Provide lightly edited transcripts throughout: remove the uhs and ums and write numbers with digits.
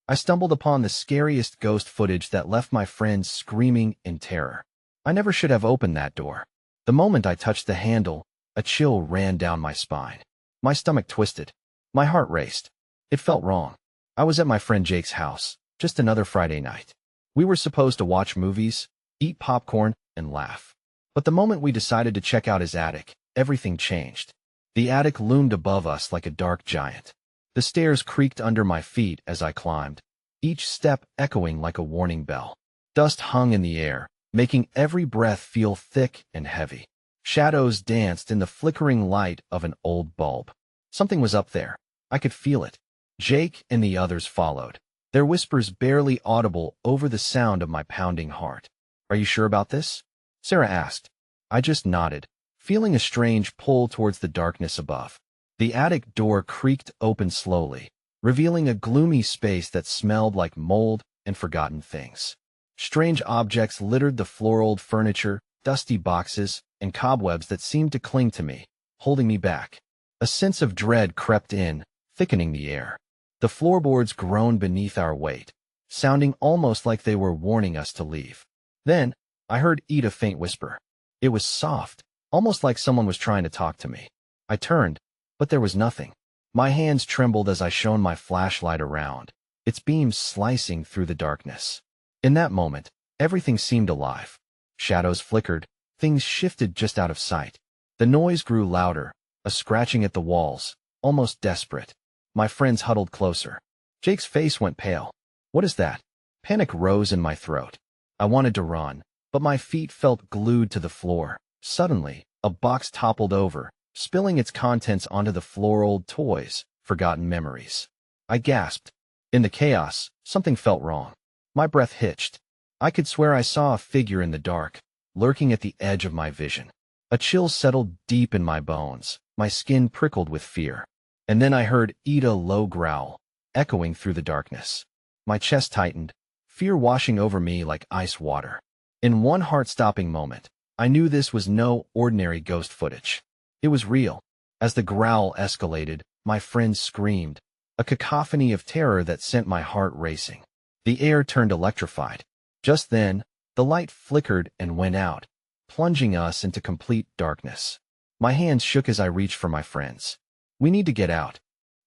I stumbled upon the scariest ghost footage that left my friends screaming in terror. I never should have opened that door. The moment I touched the handle, a chill ran down my spine. My stomach twisted. My heart raced. It felt wrong. I was at my friend Jake's house, just another Friday night. We were supposed to watch movies, eat popcorn, and laugh. But the moment we decided to check out his attic, everything changed. The attic loomed above us like a dark giant. The stairs creaked under my feet as I climbed, each step echoing like a warning bell. Dust hung in the air, making every breath feel thick and heavy. Shadows danced in the flickering light of an old bulb. Something was up there. I could feel it. Jake and the others followed, their whispers barely audible over the sound of my pounding heart. "Are you sure about this?" Sarah asked. I just nodded, feeling a strange pull towards the darkness above. The attic door creaked open slowly, revealing a gloomy space that smelled like mold and forgotten things. Strange objects littered the floor-old furniture, dusty boxes, and cobwebs that seemed to cling to me, holding me back. A sense of dread crept in, thickening the air. The floorboards groaned beneath our weight, sounding almost like they were warning us to leave. Then, I heard Ida faint whisper. It was soft, almost like someone was trying to talk to me. I turned, but there was nothing. My hands trembled as I shone my flashlight around, its beams slicing through the darkness. In that moment, everything seemed alive. Shadows flickered, things shifted just out of sight. The noise grew louder, a scratching at the walls, almost desperate. My friends huddled closer. Jake's face went pale. "What is that?" Panic rose in my throat. I wanted to run, but my feet felt glued to the floor. Suddenly, a box toppled over, spilling its contents onto the floor. Old toys, forgotten memories. I gasped. In the chaos, something felt wrong. My breath hitched. I could swear I saw a figure in the dark, lurking at the edge of my vision. A chill settled deep in my bones, my skin prickled with fear. And then I heard Ida low growl, echoing through the darkness. My chest tightened, fear washing over me like ice water. In one heart-stopping moment, I knew this was no ordinary ghost footage. It was real. As the growl escalated, my friends screamed, a cacophony of terror that sent my heart racing. The air turned electrified. Just then, the light flickered and went out, plunging us into complete darkness. My hands shook as I reached for my friends. "We need to get out,"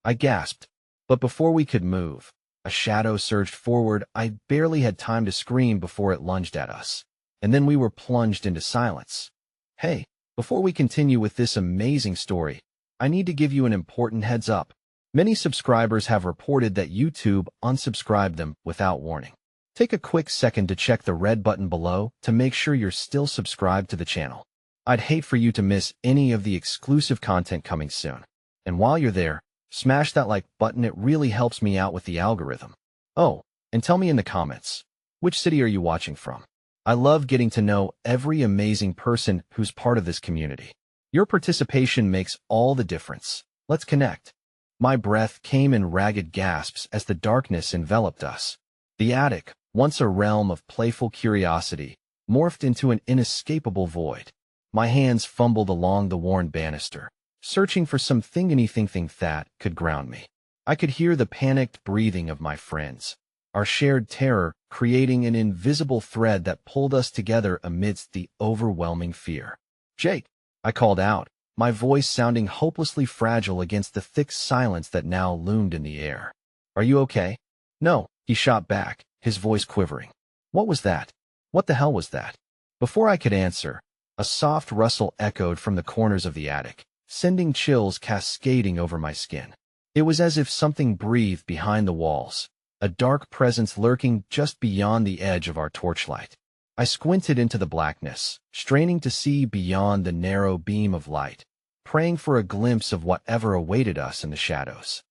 I gasped. But before we could move, a shadow surged forward. I barely had time to scream before it lunged at us. And then we were plunged into silence. Hey, before we continue with this amazing story, I need to give you an important heads up. Many subscribers have reported that YouTube unsubscribed them without warning. Take a quick second to check the red button below to make sure you're still subscribed to the channel. I'd hate for you to miss any of the exclusive content coming soon. And while you're there, smash that like button. It really helps me out with the algorithm. Oh, and tell me in the comments, which city are you watching from? I love getting to know every amazing person who's part of this community. Your participation makes all the difference. Let's connect. My breath came in ragged gasps as the darkness enveloped us. The attic, once a realm of playful curiosity, morphed into an inescapable void. My hands fumbled along the worn banister, searching for anything that could ground me. I could hear the panicked breathing of my friends, our shared terror creating an invisible thread that pulled us together amidst the overwhelming fear. "Jake," I called out, my voice sounding hopelessly fragile against the thick silence that now loomed in the air. "Are you okay?" "No," he shot back, his voice quivering. "What was that? What the hell was that?" Before I could answer, a soft rustle echoed from the corners of the attic, sending chills cascading over my skin. It was as if something breathed behind the walls, a dark presence lurking just beyond the edge of our torchlight. I squinted into the blackness, straining to see beyond the narrow beam of light, praying for a glimpse of whatever awaited us in the shadows.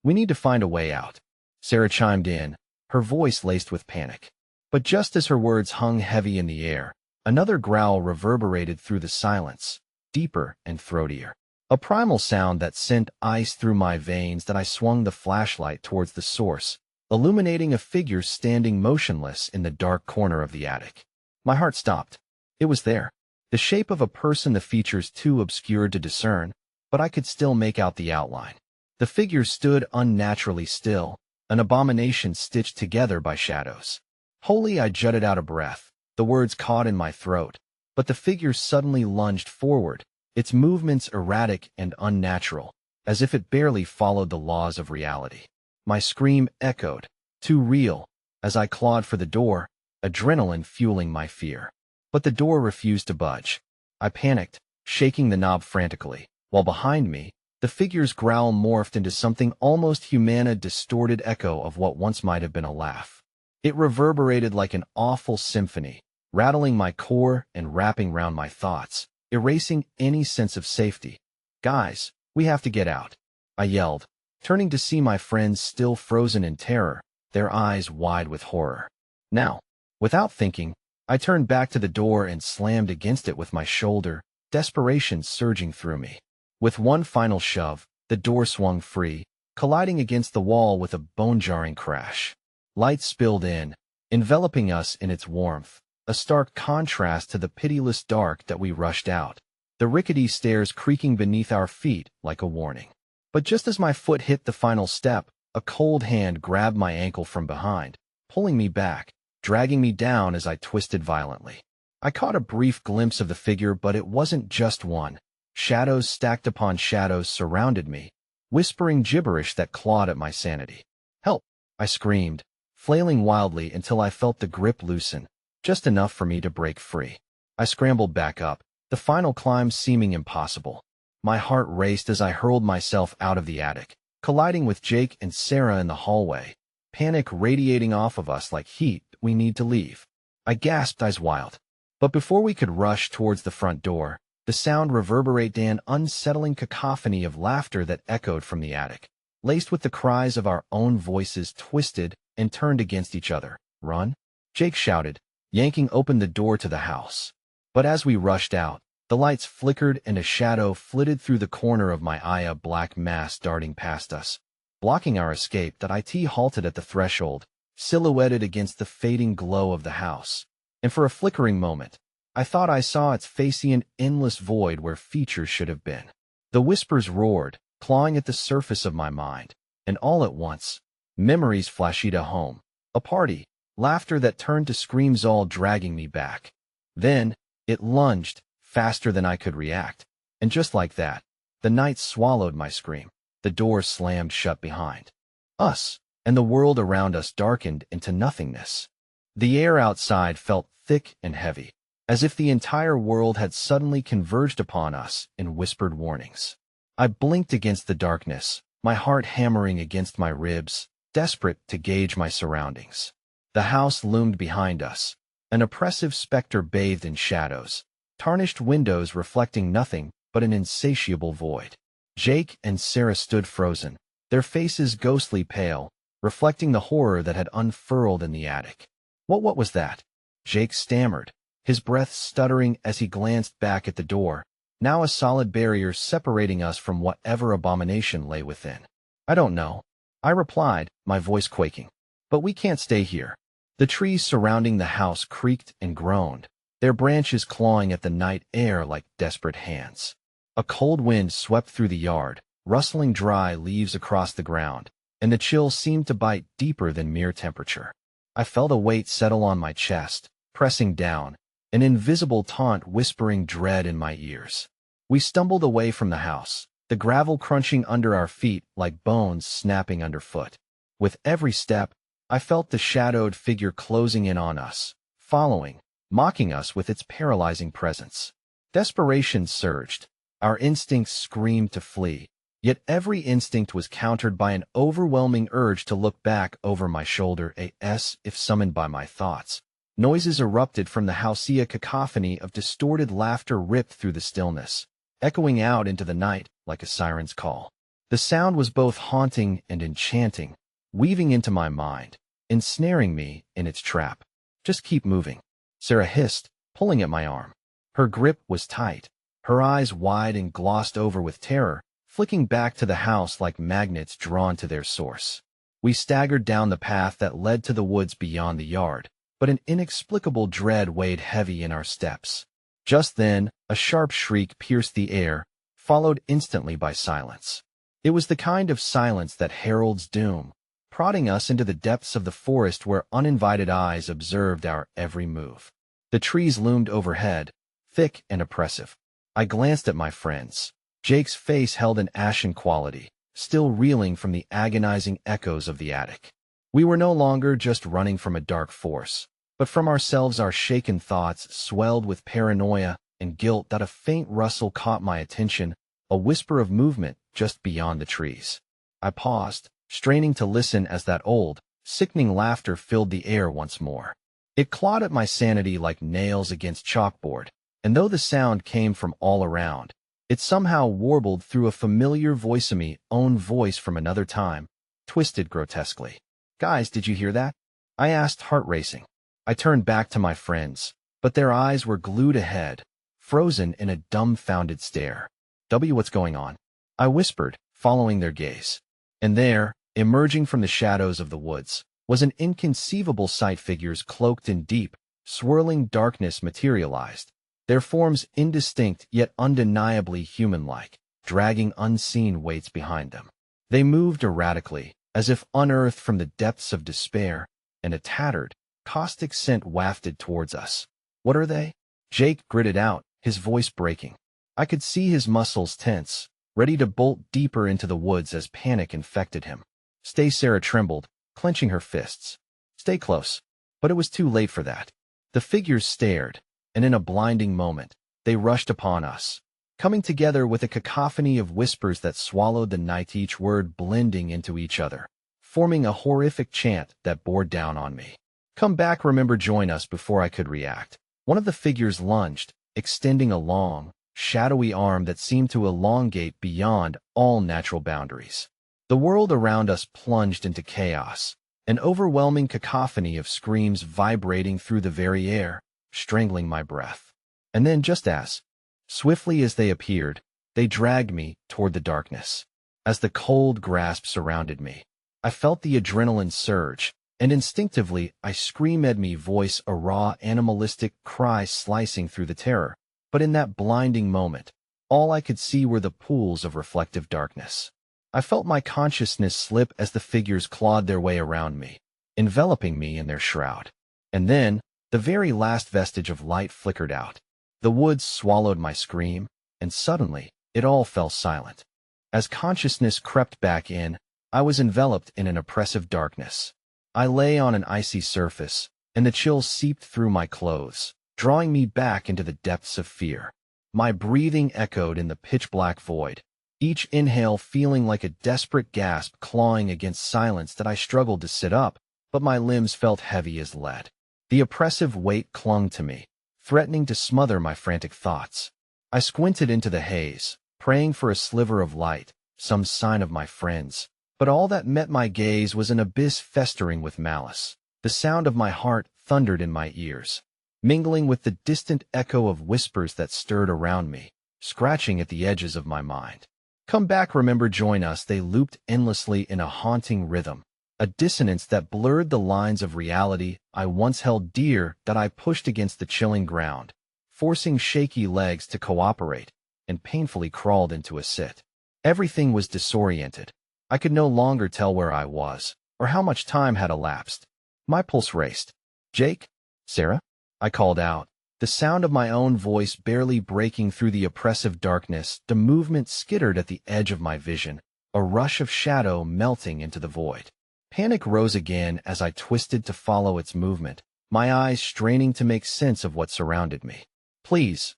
"We need to find a way out," Sarah chimed in, her voice laced with panic. But just as her words hung heavy in the air, another growl reverberated through the silence, deeper and throatier. A primal sound that sent ice through my veins. That I swung the flashlight towards the source, illuminating a figure standing motionless in the dark corner of the attic. My heart stopped. It was there, the shape of a person, the features too obscured to discern, but I could still make out the outline. The figure stood unnaturally still, an abomination stitched together by shadows. Holy, I jutted out a breath, the words caught in my throat, but the figure suddenly lunged forward, its movements erratic and unnatural, as if it barely followed the laws of reality. My scream echoed, too real, as I clawed for the door, adrenaline fueling my fear. But the door refused to budge. I panicked, shaking the knob frantically, while behind me, the figure's growl morphed into something almost human, a distorted echo of what once might have been a laugh. It reverberated like an awful symphony, rattling my core and wrapping round my thoughts, erasing any sense of safety. "Guys, we have to get out," I yelled, turning to see my friends still frozen in terror, their eyes wide with horror. Now, without thinking, I turned back to the door and slammed against it with my shoulder, desperation surging through me. With one final shove, the door swung free, colliding against the wall with a bone-jarring crash. Light spilled in, enveloping us in its warmth, a stark contrast to the pitiless dark that we rushed out, the rickety stairs creaking beneath our feet like a warning. But just as my foot hit the final step, a cold hand grabbed my ankle from behind, pulling me back, dragging me down as I twisted violently. I caught a brief glimpse of the figure, but it wasn't just one. Shadows stacked upon shadows surrounded me, whispering gibberish that clawed at my sanity. "Help!" I screamed, flailing wildly until I felt the grip loosen, just enough for me to break free. I scrambled back up, the final climb seeming impossible. My heart raced as I hurled myself out of the attic, colliding with Jake and Sarah in the hallway, panic radiating off of us like heat. "We need to leave," I gasped, eyes wild. But before we could rush towards the front door, the sound reverberated, an unsettling cacophony of laughter that echoed from the attic, laced with the cries of our own voices, twisted and turned against each other. "Run!" Jake shouted, yanking open the door to the house. But as we rushed out, the lights flickered and a shadow flitted through the corner of my eye, a black mass darting past us, blocking our escape. That it halted at the threshold, silhouetted against the fading glow of the house, and for a flickering moment, I thought I saw its face, an endless void where features should have been. The whispers roared, clawing at the surface of my mind, and all at once, memories flashed a home, a party, laughter that turned to screams, all dragging me back. Then, it lunged, faster than I could react, and just like that, the night swallowed my scream. The door slammed shut behind us, and the world around us darkened into nothingness. The air outside felt thick and heavy, as if the entire world had suddenly converged upon us in whispered warnings. I blinked against the darkness, my heart hammering against my ribs, desperate to gauge my surroundings. The house loomed behind us, an oppressive specter bathed in shadows, tarnished windows reflecting nothing but an insatiable void. Jake and Sarah stood frozen, their faces ghostly pale, reflecting the horror that had unfurled in the attic. What was that?" Jake stammered, his breath stuttering as he glanced back at the door, now a solid barrier separating us from whatever abomination lay within. "I don't know," I replied, my voice quaking. "But we can't stay here." The trees surrounding the house creaked and groaned, their branches clawing at the night air like desperate hands. A cold wind swept through the yard, rustling dry leaves across the ground, and the chill seemed to bite deeper than mere temperature. I felt a weight settle on my chest, pressing down, an invisible taunt whispering dread in my ears. We stumbled away from the house, the gravel crunching under our feet like bones snapping underfoot. With every step, I felt the shadowed figure closing in on us, following, mocking us with its paralyzing presence. Desperation surged. Our instincts screamed to flee, yet every instinct was countered by an overwhelming urge to look back over my shoulder. If summoned by my thoughts, noises erupted from the house, a cacophony of distorted laughter ripped through the stillness, echoing out into the night like a siren's call. The sound was both haunting and enchanting, weaving into my mind, ensnaring me in its trap. "Just keep moving," Sarah hissed, pulling at my arm. Her grip was tight, her eyes wide and glossed over with terror, flicking back to the house like magnets drawn to their source. We staggered down the path that led to the woods beyond the yard, but an inexplicable dread weighed heavy in our steps. Just then, a sharp shriek pierced the air, followed instantly by silence. It was the kind of silence that heralds doom, prodding us into the depths of the forest where uninvited eyes observed our every move. The trees loomed overhead, thick and oppressive. I glanced at my friends. Jake's face held an ashen quality, still reeling from the agonizing echoes of the attic. We were no longer just running from a dark force, but from ourselves. Our shaken thoughts swelled with paranoia and guilt that a faint rustle caught my attention, a whisper of movement just beyond the trees. I paused, straining to listen as that old, sickening laughter filled the air once more. It clawed at my sanity like nails against chalkboard, and though the sound came from all around, it somehow warbled through a familiar voice, my own voice from another time, twisted grotesquely. "Guys, did you hear that?" I asked, heart racing. I turned back to my friends, but their eyes were glued ahead, frozen in a dumbfounded stare. What's going on?" I whispered, following their gaze. And there, emerging from the shadows of the woods, was an inconceivable sight. Figures cloaked in deep, swirling darkness materialized, their forms indistinct yet undeniably human-like, dragging unseen weights behind them. They moved erratically, as if unearthed from the depths of despair, and a tattered, caustic scent wafted towards us. "What are they?" Jake gritted out, his voice breaking. I could see his muscles tense, ready to bolt deeper into the woods as panic infected him. "Stay," Sarah trembled, clenching her fists. "Stay close." But it was too late for that. The figures stared, and in a blinding moment, they rushed upon us, coming together with a cacophony of whispers that swallowed the night, each word blending into each other, forming a horrific chant that bore down on me. "Come back, remember, join us." Before I could react, one of the figures lunged, extending a long, shadowy arm that seemed to elongate beyond all natural boundaries. The world around us plunged into chaos, an overwhelming cacophony of screams vibrating through the very air, strangling my breath. And then, just as swiftly as they appeared, they dragged me toward the darkness. As the cold grasp surrounded me, I felt the adrenaline surge, and instinctively I screamed, my voice a raw, animalistic cry slicing through the terror. But in that blinding moment, all I could see were the pools of reflective darkness. I felt my consciousness slip as the figures clawed their way around me, enveloping me in their shroud. And then, the very last vestige of light flickered out. The woods swallowed my scream, and suddenly, it all fell silent. As consciousness crept back in, I was enveloped in an oppressive darkness. I lay on an icy surface, and the chills seeped through my clothes, drawing me back into the depths of fear. My breathing echoed in the pitch-black void, each inhale feeling like a desperate gasp clawing against silence that I struggled to sit up, but my limbs felt heavy as lead. The oppressive weight clung to me, threatening to smother my frantic thoughts. I squinted into the haze, praying for a sliver of light, some sign of my friends, but all that met my gaze was an abyss festering with malice. The sound of my heart thundered in my ears, mingling with the distant echo of whispers that stirred around me, scratching at the edges of my mind. "Come back, remember, join us." They looped endlessly in a haunting rhythm, a dissonance that blurred the lines of reality I once held dear. That I pushed against the chilling ground, forcing shaky legs to cooperate, and painfully crawled into a sit. Everything was disoriented. I could no longer tell where I was, or how much time had elapsed. My pulse raced. "Jake? Sarah?" I called out, the sound of my own voice barely breaking through the oppressive darkness. The movement skittered at the edge of my vision, a rush of shadow melting into the void. Panic rose again as I twisted to follow its movement, my eyes straining to make sense of what surrounded me. Please,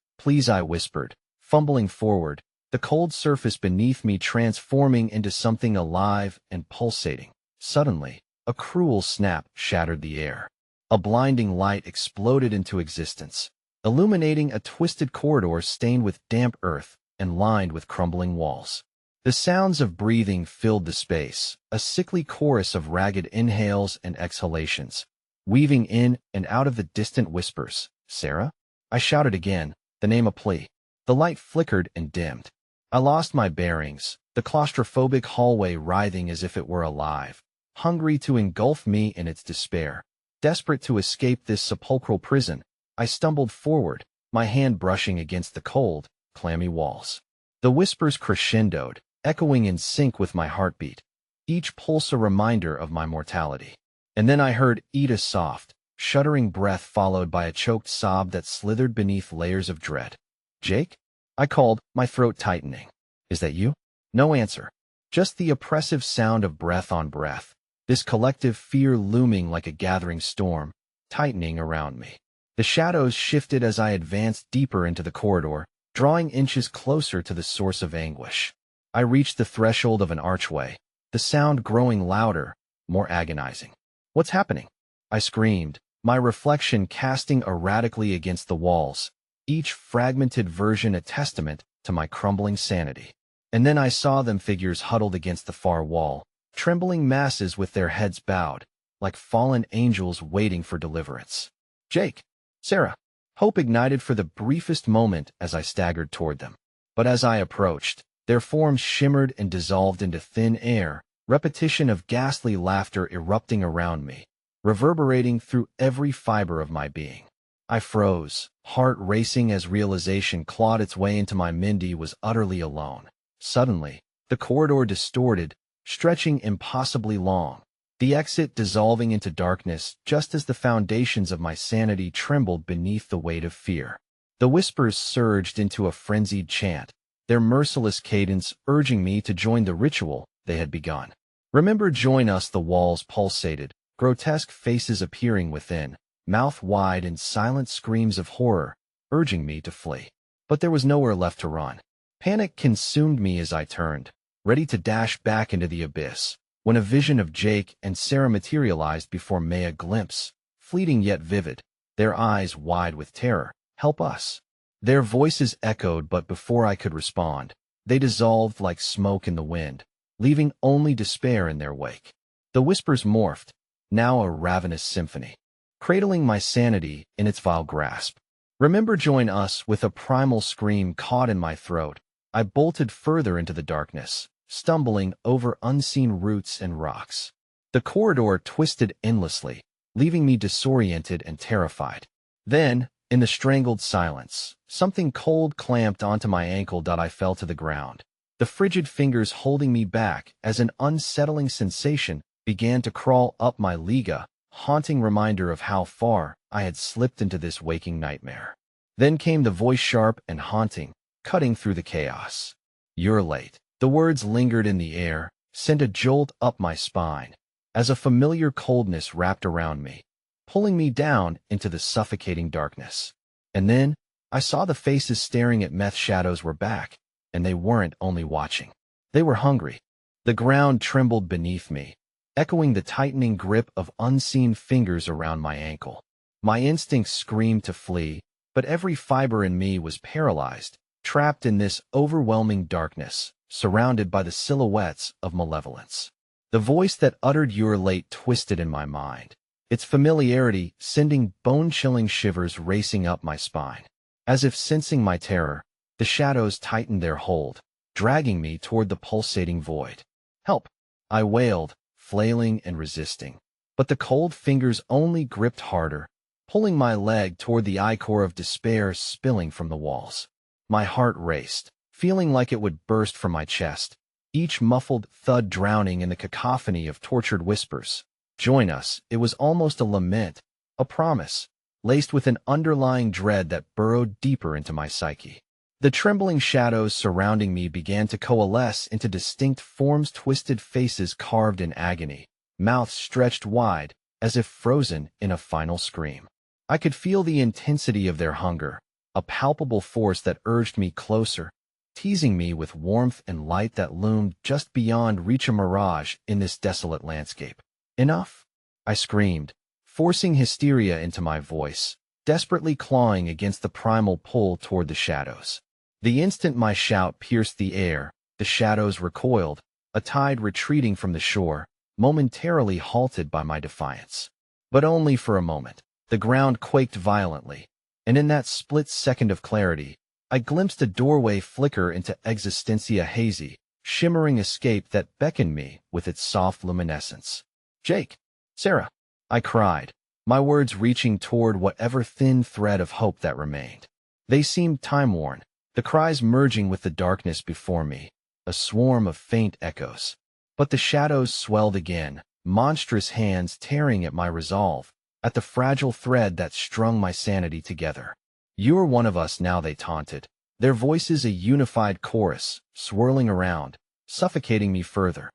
I whispered, fumbling forward, the cold surface beneath me transforming into something alive and pulsating. Suddenly, a cruel snap shattered the air. A blinding light exploded into existence, illuminating a twisted corridor stained with damp earth and lined with crumbling walls. The sounds of breathing filled the space, a sickly chorus of ragged inhales and exhalations, weaving in and out of the distant whispers. "Sarah?" I shouted again, the name a plea. The light flickered and dimmed. I lost my bearings, the claustrophobic hallway writhing as if it were alive, hungry to engulf me in its despair. Desperate to escape this sepulchral prison, I stumbled forward, my hand brushing against the cold, clammy walls. The whispers crescendoed, echoing in sync with my heartbeat. each pulse a reminder of my mortality. And then I heard Ida's soft, shuddering breath followed by a choked sob that slithered beneath layers of dread. "Jake?" I called, my throat tightening. "Is that you?" No answer. Just the oppressive sound of breath on breath, this collective fear looming like a gathering storm, tightening around me. The shadows shifted as I advanced deeper into the corridor, drawing inches closer to the source of anguish. I reached the threshold of an archway, the sound growing louder, more agonizing. "What's happening?" I screamed, my reflection casting erratically against the walls, each fragmented version a testament to my crumbling sanity. And then I saw them, figures huddled against the far wall, trembling masses with their heads bowed, like fallen angels waiting for deliverance. "Jake! Sarah!" Hope ignited for the briefest moment as I staggered toward them. But as I approached, their forms shimmered and dissolved into thin air, repetition of ghastly laughter erupting around me, reverberating through every fiber of my being. I froze, heart racing as realization clawed its way into my Mindy was utterly alone. Suddenly, the corridor distorted, stretching impossibly long, the exit dissolving into darkness just as the foundations of my sanity trembled beneath the weight of fear. The whispers surged into a frenzied chant, their merciless cadence urging me to join the ritual they had begun. "Remember, join us," the walls pulsated, grotesque faces appearing within, mouth wide in silent screams of horror, urging me to flee. But there was nowhere left to run. Panic consumed me as I turned, ready to dash back into the abyss, when a vision of Jake and Sarah materialized before me, a glimpse, fleeting yet vivid, their eyes wide with terror. "Help us!" Their voices echoed, but before I could respond, they dissolved like smoke in the wind, leaving only despair in their wake. The whispers morphed, now a ravenous symphony, cradling my sanity in its vile grasp. "Remember, join us," with a primal scream caught in my throat. I bolted further into the darkness, stumbling over unseen roots and rocks. The corridor twisted endlessly, leaving me disoriented and terrified. Then, in the strangled silence, something cold clamped onto my ankle. I fell to the ground, the frigid fingers holding me back as an unsettling sensation began to crawl up my lega, haunting reminder of how far I had slipped into this waking nightmare. Then came the voice, sharp and haunting, cutting through the chaos. "You're late." The words lingered in the air, sent a jolt up my spine, as a familiar coldness wrapped around me, pulling me down into the suffocating darkness. And then, I saw the faces staring at meth. Shadows were back, and they weren't only watching. They were hungry. The ground trembled beneath me, echoing the tightening grip of unseen fingers around my ankle. My instincts screamed to flee, but every fiber in me was paralyzed, trapped in this overwhelming darkness, surrounded by the silhouettes of malevolence. The voice that uttered "you're late" twisted in my mind, its familiarity sending bone-chilling shivers racing up my spine. As if sensing my terror, the shadows tightened their hold, dragging me toward the pulsating void. "Help!" I wailed, flailing and resisting. But the cold fingers only gripped harder, pulling my leg toward the ichor of despair spilling from the walls. My heart raced, feeling like it would burst from my chest, each muffled thud drowning in the cacophony of tortured whispers. "Join us." It was almost a lament, a promise, laced with an underlying dread that burrowed deeper into my psyche. The trembling shadows surrounding me began to coalesce into distinct forms, twisted faces carved in agony, mouths stretched wide, as if frozen in a final scream. I could feel the intensity of their hunger, a palpable force that urged me closer, teasing me with warmth and light that loomed just beyond reach, a mirage in this desolate landscape. "Enough!" I screamed, forcing hysteria into my voice, desperately clawing against the primal pull toward the shadows. The instant my shout pierced the air, the shadows recoiled, a tide retreating from the shore, momentarily halted by my defiance. But only for a moment. The ground quaked violently, and in that split second of clarity, I glimpsed a doorway flicker into existentia, hazy, shimmering escape that beckoned me with its soft luminescence. "Jake! Sarah!" I cried, my words reaching toward whatever thin thread of hope that remained. They seemed time-worn, the cries merging with the darkness before me, a swarm of faint echoes. But the shadows swelled again, monstrous hands tearing at my resolve, at the fragile thread that strung my sanity together. "You're one of us now," they taunted, their voices a unified chorus, swirling around, suffocating me further.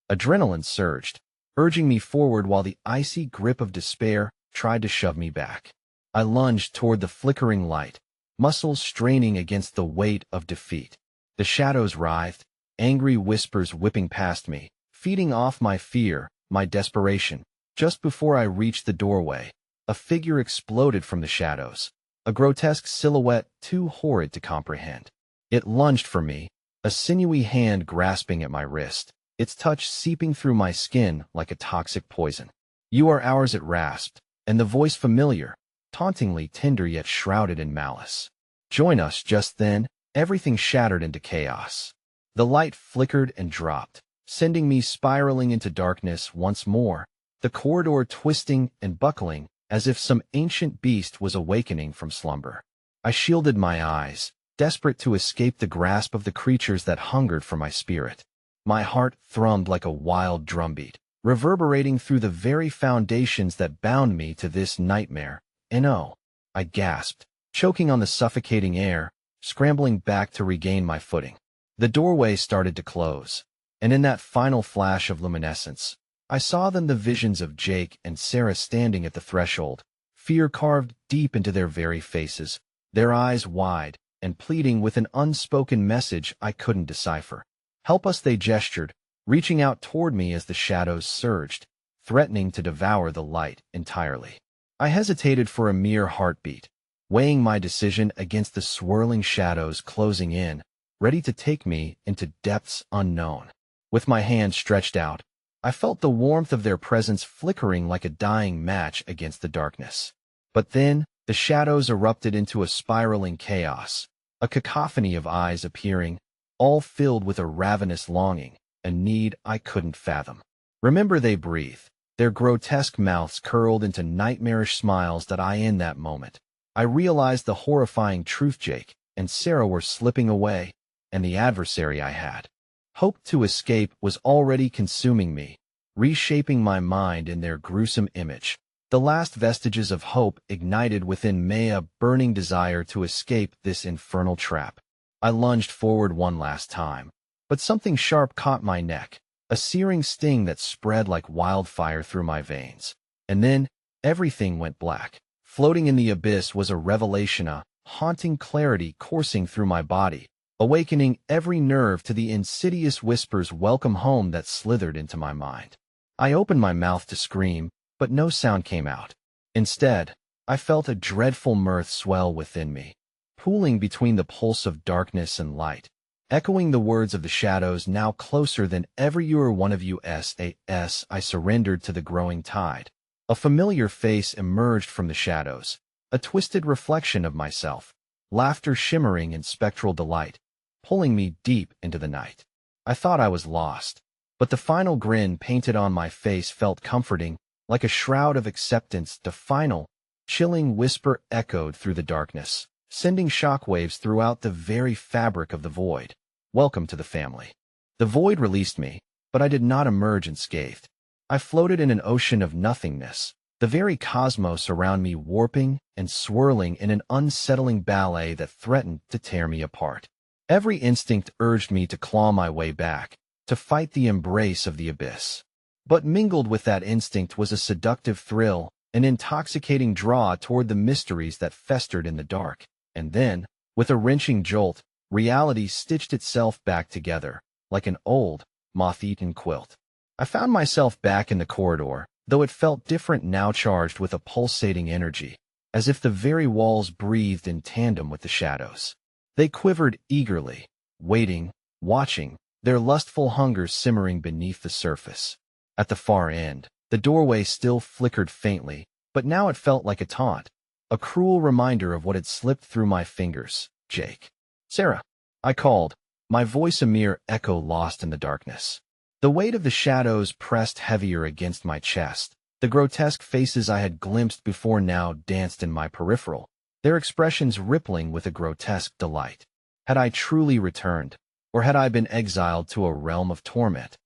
Adrenaline surged, urging me forward while the icy grip of despair tried to shove me back. I lunged toward the flickering light, muscles straining against the weight of defeat. The shadows writhed, angry whispers whipping past me, feeding off my fear, my desperation. Just before I reached the doorway, a figure exploded from the shadows, a grotesque silhouette too horrid to comprehend. It lunged for me, a sinewy hand grasping at my wrist, its touch seeping through my skin like a toxic poison. "You are ours," it rasped, and the voice familiar, tauntingly tender yet shrouded in malice. "Join us." Just then, everything shattered into chaos. The light flickered and dropped, sending me spiraling into darkness once more, the corridor twisting and buckling as if some ancient beast was awakening from slumber. I shielded my eyes, desperate to escape the grasp of the creatures that hungered for my spirit. My heart thrummed like a wild drumbeat, reverberating through the very foundations that bound me to this nightmare. "No," I gasped, choking on the suffocating air, scrambling back to regain my footing. The doorway started to close, and in that final flash of luminescence, I saw then the visions of Jake and Sarah standing at the threshold, fear carved deep into their very faces, their eyes wide and pleading with an unspoken message I couldn't decipher. "Help us," they gestured, reaching out toward me as the shadows surged, threatening to devour the light entirely. I hesitated for a mere heartbeat, weighing my decision against the swirling shadows closing in, ready to take me into depths unknown. With my hand stretched out, I felt the warmth of their presence flickering like a dying match against the darkness. But then, the shadows erupted into a spiraling chaos, a cacophony of eyes appearing, all filled with a ravenous longing, a need I couldn't fathom. "Remember," they breathed, their grotesque mouths curled into nightmarish smiles that in that moment, I realized the horrifying truth. Jake and Sarah were slipping away, and the adversary I had hoped to escape was already consuming me, reshaping my mind in their gruesome image. The last vestiges of hope ignited within me a burning desire to escape this infernal trap. I lunged forward one last time, but something sharp caught my neck, a searing sting that spread like wildfire through my veins. And then, everything went black. Floating in the abyss was a revelation, a haunting clarity coursing through my body, awakening every nerve to the insidious whispers welcome home that slithered into my mind. I opened my mouth to scream, but no sound came out. Instead, I felt a dreadful mirth swell within me, pooling between the pulse of darkness and light, echoing the words of the shadows now closer than ever. "You are one of us." I surrendered to the growing tide. A familiar face emerged from the shadows, a twisted reflection of myself, laughter shimmering in spectral delight, pulling me deep into the night. I thought I was lost, but the final grin painted on my face felt comforting, like a shroud of acceptance. The final, chilling whisper echoed through the darkness, sending shockwaves throughout the very fabric of the void. "Welcome to the family." The void released me, but I did not emerge unscathed. I floated in an ocean of nothingness, the very cosmos around me warping and swirling in an unsettling ballet that threatened to tear me apart. Every instinct urged me to claw my way back, to fight the embrace of the abyss. But mingled with that instinct was a seductive thrill, an intoxicating draw toward the mysteries that festered in the dark. And then, with a wrenching jolt, reality stitched itself back together, like an old, moth-eaten quilt. I found myself back in the corridor, though it felt different now, charged with a pulsating energy, as if the very walls breathed in tandem with the shadows. They quivered eagerly, waiting, watching, their lustful hunger simmering beneath the surface. At the far end, the doorway still flickered faintly, but now it felt like a taunt, a cruel reminder of what had slipped through my fingers. "Jake." "Sarah," I called, my voice a mere echo lost in the darkness. The weight of the shadows pressed heavier against my chest. The grotesque faces I had glimpsed before now danced in my peripheral, their expressions rippling with a grotesque delight. Had I truly returned, or had I been exiled to a realm of torment?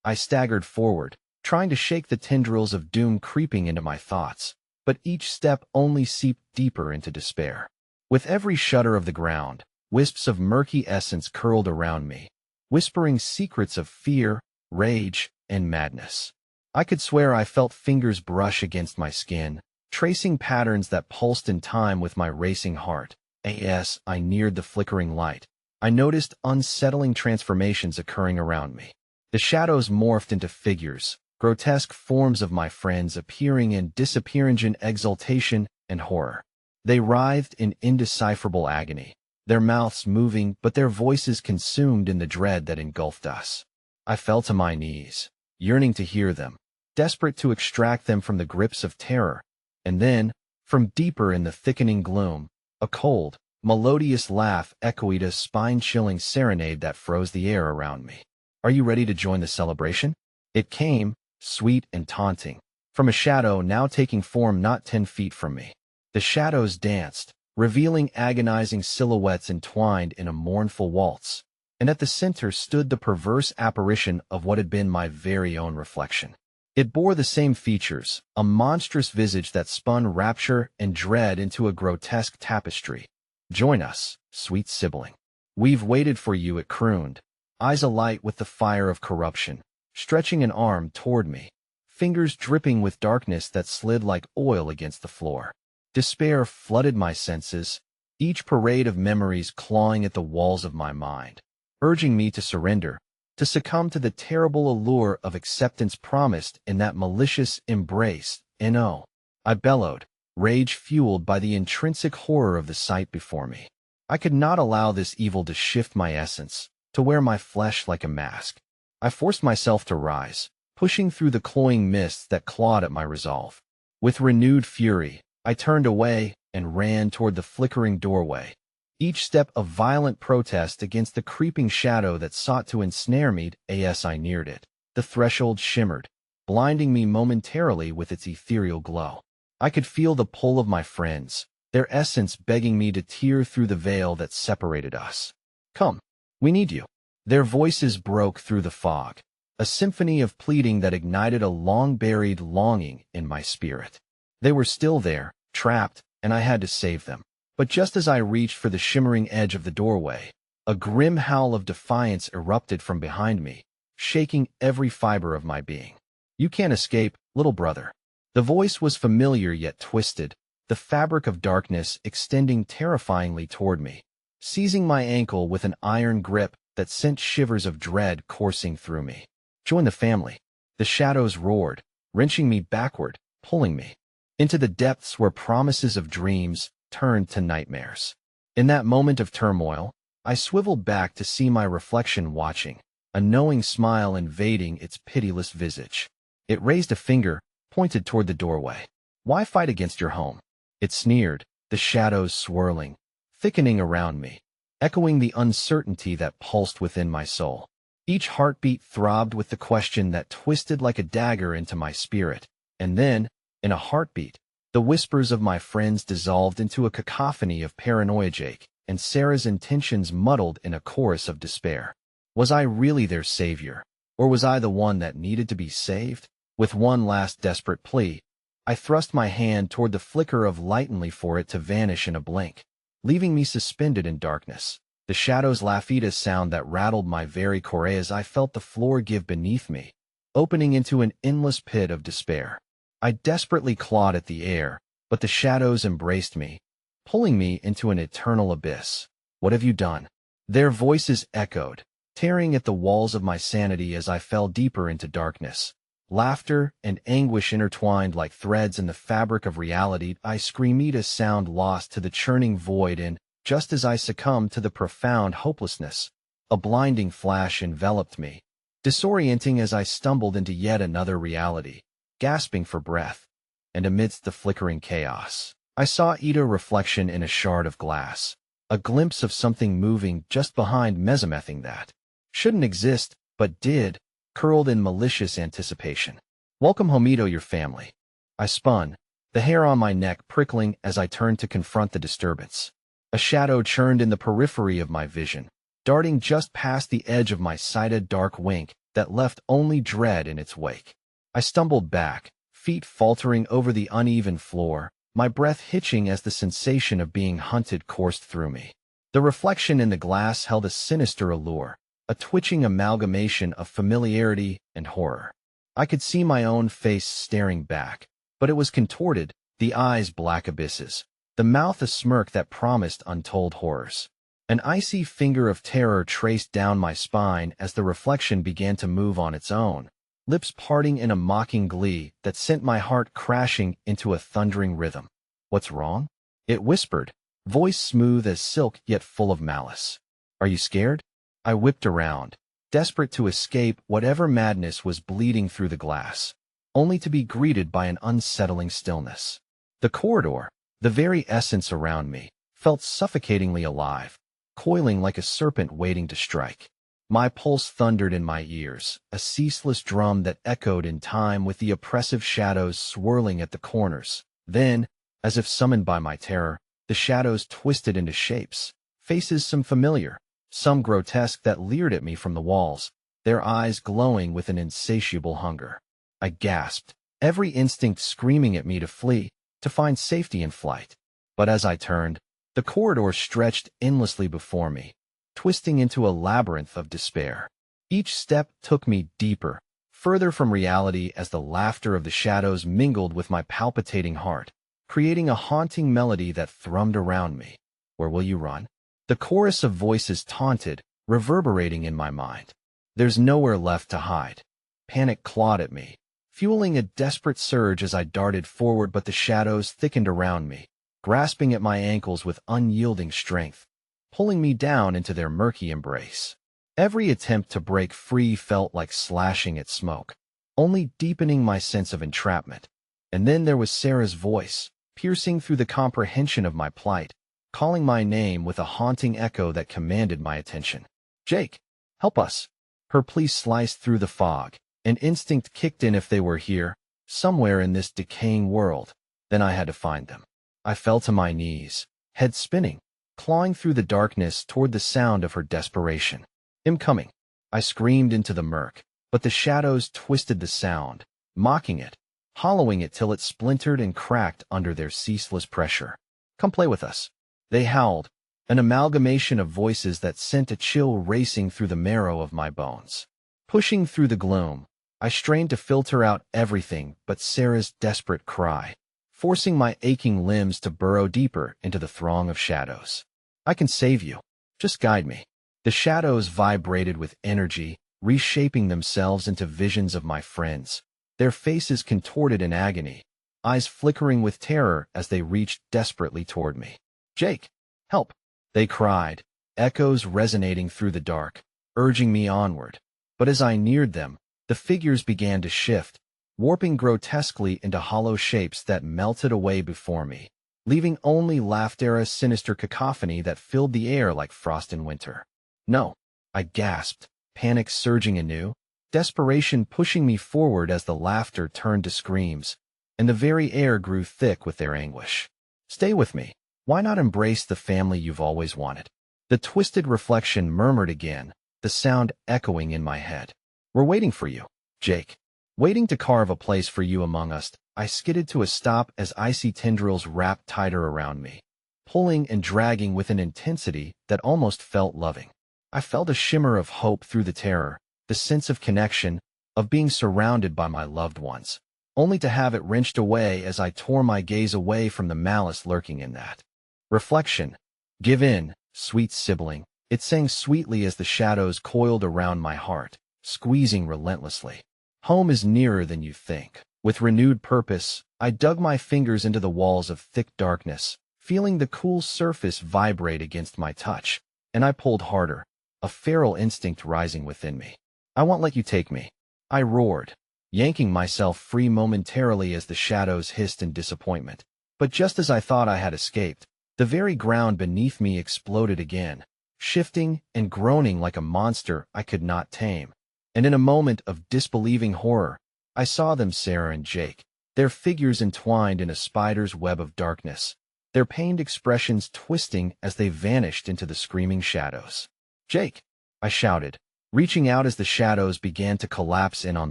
I staggered forward, trying to shake the tendrils of doom creeping into my thoughts, but each step only seeped deeper into despair. With every shudder of the ground, wisps of murky essence curled around me, whispering secrets of fear, rage, and madness. I could swear I felt fingers brush against my skin, tracing patterns that pulsed in time with my racing heart. As I neared the flickering light, I noticed unsettling transformations occurring around me. The shadows morphed into figures, grotesque forms of my friends appearing and disappearing in exultation and horror. They writhed in indecipherable agony, their mouths moving but their voices consumed in the dread that engulfed us. I fell to my knees, yearning to hear them, desperate to extract them from the grips of terror. And then, from deeper in the thickening gloom, a cold, melodious laugh echoed a spine-chilling serenade that froze the air around me. "Are you ready to join the celebration?" It came, sweet and taunting, from a shadow now taking form not 10 feet from me. The shadows danced, revealing agonizing silhouettes entwined in a mournful waltz, and at the center stood the perverse apparition of what had been my very own reflection. It bore the same features, a monstrous visage that spun rapture and dread into a grotesque tapestry. "Join us, sweet sibling. We've waited for you," it crooned, eyes alight with the fire of corruption, stretching an arm toward me, fingers dripping with darkness that slid like oil against the floor. Despair flooded my senses, each parade of memories clawing at the walls of my mind, urging me to surrender, to succumb to the terrible allure of acceptance promised in that malicious embrace. "No," I bellowed, rage fueled by the intrinsic horror of the sight before me. I could not allow this evil to shift my essence, to wear my flesh like a mask. I forced myself to rise, pushing through the cloying mists that clawed at my resolve. With renewed fury, I turned away and ran toward the flickering doorway, each step a violent protest against the creeping shadow that sought to ensnare me. As I neared it, the threshold shimmered, blinding me momentarily with its ethereal glow. I could feel the pull of my friends, their essence begging me to tear through the veil that separated us. "Come, we need you." Their voices broke through the fog, a symphony of pleading that ignited a long-buried longing in my spirit. They were still there, trapped, and I had to save them. But just as I reached for the shimmering edge of the doorway, a grim howl of defiance erupted from behind me, shaking every fiber of my being. "You can't escape, little brother." The voice was familiar yet twisted, the fabric of darkness extending terrifyingly toward me, seizing my ankle with an iron grip that sent shivers of dread coursing through me. "Join the family." The shadows roared, wrenching me backward, pulling me into the depths where promises of dreams turned to nightmares. In that moment of turmoil, I swiveled back to see my reflection watching, a knowing smile invading its pitiless visage. It raised a finger, pointed toward the doorway. "Why fight against your home?" It sneered, the shadows swirling, thickening around me, echoing the uncertainty that pulsed within my soul. Each heartbeat throbbed with the question that twisted like a dagger into my spirit. And then, in a heartbeat, the whispers of my friends dissolved into a cacophony of paranoia, and Sarah's intentions muddled in a chorus of despair. Was I really their savior, or was I the one that needed to be saved? With one last desperate plea, I thrust my hand toward the flicker of light only for it to vanish in a blink, leaving me suspended in darkness. The shadows laughed a sound that rattled my very core as I felt the floor give beneath me, opening into an endless pit of despair. I desperately clawed at the air, but the shadows embraced me, pulling me into an eternal abyss. "What have you done?" Their voices echoed, tearing at the walls of my sanity as I fell deeper into darkness. Laughter and anguish intertwined like threads in the fabric of reality. I screamed a sound lost to the churning void, and, just as I succumbed to the profound hopelessness, a blinding flash enveloped me, disorienting as I stumbled into yet another reality, gasping for breath. And amidst the flickering chaos, I saw Ida reflection in a shard of glass, a glimpse of something moving just behind mesomething that shouldn't exist, but did, curled in malicious anticipation. "Welcome home, Ida, your family." I spun, the hair on my neck prickling as I turned to confront the disturbance. A shadow churned in the periphery of my vision, darting just past the edge of my sight. A dark wink, that left only dread in its wake. I stumbled back, feet faltering over the uneven floor, my breath hitching as the sensation of being hunted coursed through me. The reflection in the glass held a sinister allure, a twitching amalgamation of familiarity and horror. I could see my own face staring back, but it was contorted, the eyes black abysses, the mouth a smirk that promised untold horrors. An icy finger of terror traced down my spine as the reflection began to move on its own, lips parting in a mocking glee that sent my heart crashing into a thundering rhythm. "What's wrong?" it whispered, voice smooth as silk yet full of malice. "Are you scared?" I whipped around, desperate to escape whatever madness was bleeding through the glass, only to be greeted by an unsettling stillness. The corridor, the very essence around me, felt suffocatingly alive, coiling like a serpent waiting to strike. My pulse thundered in my ears, a ceaseless drum that echoed in time with the oppressive shadows swirling at the corners. Then, as if summoned by my terror, the shadows twisted into shapes, faces some familiar, some grotesque that leered at me from the walls, their eyes glowing with an insatiable hunger. I gasped, every instinct screaming at me to flee, to find safety in flight. But as I turned, the corridor stretched endlessly before me, twisting into a labyrinth of despair. Each step took me deeper, further from reality as the laughter of the shadows mingled with my palpitating heart, creating a haunting melody that thrummed around me. "Where will you run?" The chorus of voices taunted, reverberating in my mind. "There's nowhere left to hide." Panic clawed at me, fueling a desperate surge as I darted forward, but the shadows thickened around me, grasping at my ankles with unyielding strength, pulling me down into their murky embrace. Every attempt to break free felt like slashing at smoke, only deepening my sense of entrapment. And then there was Sarah's voice, piercing through the comprehension of my plight, calling my name with a haunting echo that commanded my attention. "Jake, help us!" Her plea sliced through the fog, and instinct kicked in. If they were here, somewhere in this decaying world, then I had to find them. I fell to my knees, head spinning, clawing through the darkness toward the sound of her desperation. "I'm coming!" I screamed into the murk, but the shadows twisted the sound, mocking it, hollowing it till it splintered and cracked under their ceaseless pressure. "Come play with us," they howled, an amalgamation of voices that sent a chill racing through the marrow of my bones. Pushing through the gloom, I strained to filter out everything but Sarah's desperate cry, forcing my aching limbs to burrow deeper into the throng of shadows. "I can save you. Just guide me." The shadows vibrated with energy, reshaping themselves into visions of my friends, their faces contorted in agony, eyes flickering with terror as they reached desperately toward me. "Jake, help!" they cried, echoes resonating through the dark, urging me onward. But as I neared them, the figures began to shift, warping grotesquely into hollow shapes that melted away before me, leaving only laughter's sinister cacophony that filled the air like frost in winter. "No," I gasped, panic surging anew, desperation pushing me forward as the laughter turned to screams, and the very air grew thick with their anguish. "Stay with me. Why not embrace the family you've always wanted?" The twisted reflection murmured again, the sound echoing in my head. "We're waiting for you, Jake. Waiting to carve a place for you among us." I skidded to a stop as icy tendrils wrapped tighter around me, pulling and dragging with an intensity that almost felt loving. I felt a shimmer of hope through the terror, the sense of connection, of being surrounded by my loved ones, only to have it wrenched away as I tore my gaze away from the malice lurking in that reflection. "Give in, sweet sibling," it sang sweetly as the shadows coiled around my heart, squeezing relentlessly. "Home is nearer than you think." With renewed purpose, I dug my fingers into the walls of thick darkness, feeling the cool surface vibrate against my touch, and I pulled harder, a feral instinct rising within me. "I won't let you take me," I roared, yanking myself free momentarily as the shadows hissed in disappointment. But just as I thought I had escaped, the very ground beneath me exploded again, shifting and groaning like a monster I could not tame. And in a moment of disbelieving horror, I saw them, Sarah and Jake, their figures entwined in a spider's web of darkness, their pained expressions twisting as they vanished into the screaming shadows. "Jake!" I shouted, reaching out as the shadows began to collapse in on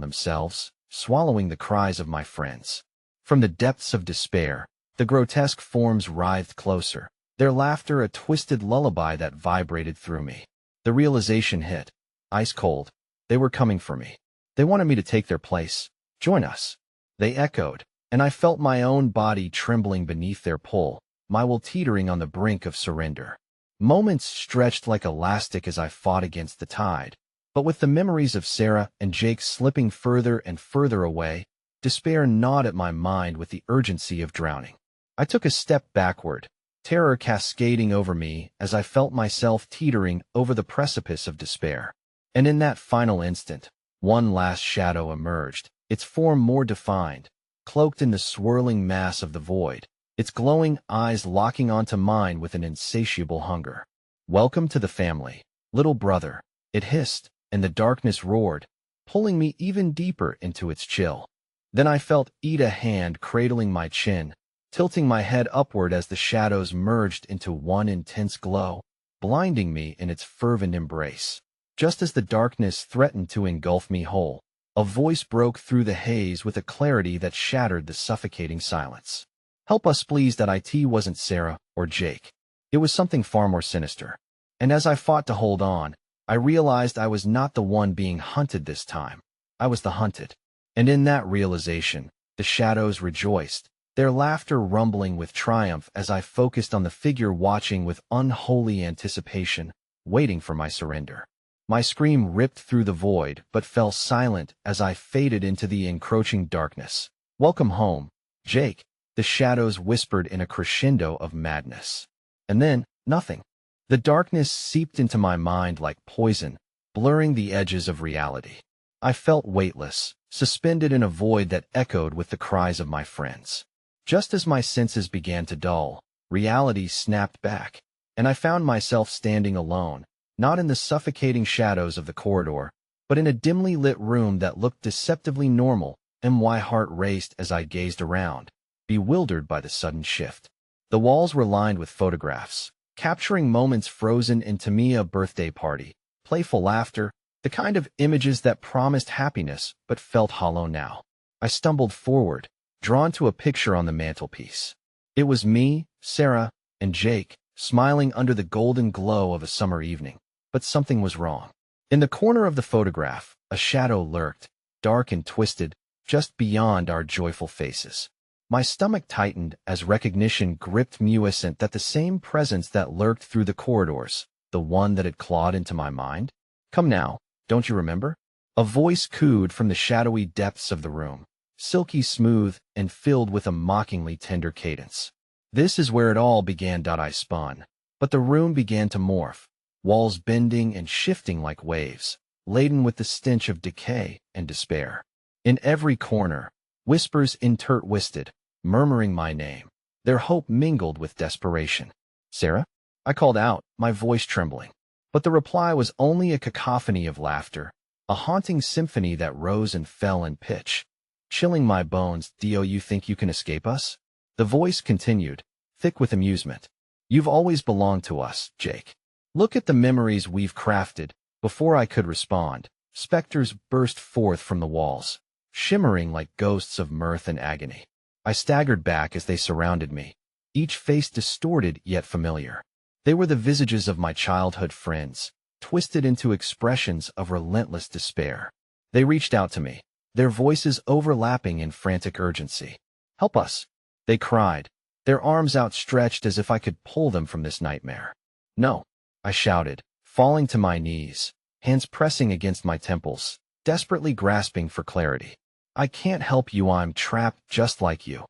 themselves, swallowing the cries of my friends. From the depths of despair, the grotesque forms writhed closer, their laughter a twisted lullaby that vibrated through me. The realization hit, ice cold. They were coming for me. They wanted me to take their place. Join us. They echoed, and I felt my own body trembling beneath their pull, my will teetering on the brink of surrender. Moments stretched like elastic as I fought against the tide, but with the memories of Sarah and Jake slipping further and further away, despair gnawed at my mind with the urgency of drowning. I took a step backward, terror cascading over me as I felt myself teetering over the precipice of despair. And in that final instant, one last shadow emerged, its form more defined, cloaked in the swirling mass of the void, its glowing eyes locking onto mine with an insatiable hunger. "Welcome to the family, little brother," it hissed, and the darkness roared, pulling me even deeper into its chill. Then I felt a hand cradling my chin, tilting my head upward as the shadows merged into one intense glow, blinding me in its fervent embrace. Just as the darkness threatened to engulf me whole, a voice broke through the haze with a clarity that shattered the suffocating silence. "Help us please." It wasn't Sarah or Jake. It was something far more sinister. And as I fought to hold on, I realized I was not the one being hunted this time. I was the hunted. And in that realization, the shadows rejoiced, their laughter rumbling with triumph as I focused on the figure watching with unholy anticipation, waiting for my surrender. My scream ripped through the void but fell silent as I faded into the encroaching darkness. "Welcome home, Jake," the shadows whispered in a crescendo of madness. And then, nothing. The darkness seeped into my mind like poison, blurring the edges of reality. I felt weightless, suspended in a void that echoed with the cries of my friends. Just as my senses began to dull, reality snapped back, and I found myself standing alone, not in the suffocating shadows of the corridor, but in a dimly lit room that looked deceptively normal, and my heart raced as I gazed around, bewildered by the sudden shift. The walls were lined with photographs, capturing moments frozen into a birthday party, playful laughter, the kind of images that promised happiness but felt hollow now. I stumbled forward, drawn to a picture on the mantelpiece. It was me, Sarah, and Jake, smiling under the golden glow of a summer evening. But something was wrong. In the corner of the photograph, a shadow lurked, dark and twisted, just beyond our joyful faces. My stomach tightened as recognition gripped me that the same presence that lurked through the corridors, the one that had clawed into my mind. "Come now, don't you remember?" A voice cooed from the shadowy depths of the room, silky smooth and filled with a mockingly tender cadence. "This is where it all began." I spun, but the room began to morph, walls bending and shifting like waves, laden with the stench of decay and despair. In every corner, whispers intertwisted, murmuring my name, their hope mingled with desperation. "Sarah?" I called out, my voice trembling. But the reply was only a cacophony of laughter, a haunting symphony that rose and fell in pitch, chilling my bones. "Do you think you can escape us?" The voice continued, thick with amusement. "You've always belonged to us, Jake. Look at the memories we've crafted." Before I could respond, specters burst forth from the walls, shimmering like ghosts of mirth and agony. I staggered back as they surrounded me, each face distorted yet familiar. They were the visages of my childhood friends, twisted into expressions of relentless despair. They reached out to me, their voices overlapping in frantic urgency. "Help us," they cried, their arms outstretched as if I could pull them from this nightmare. "No," I shouted, falling to my knees, hands pressing against my temples, desperately grasping for clarity. "I can't help you. I'm trapped just like you."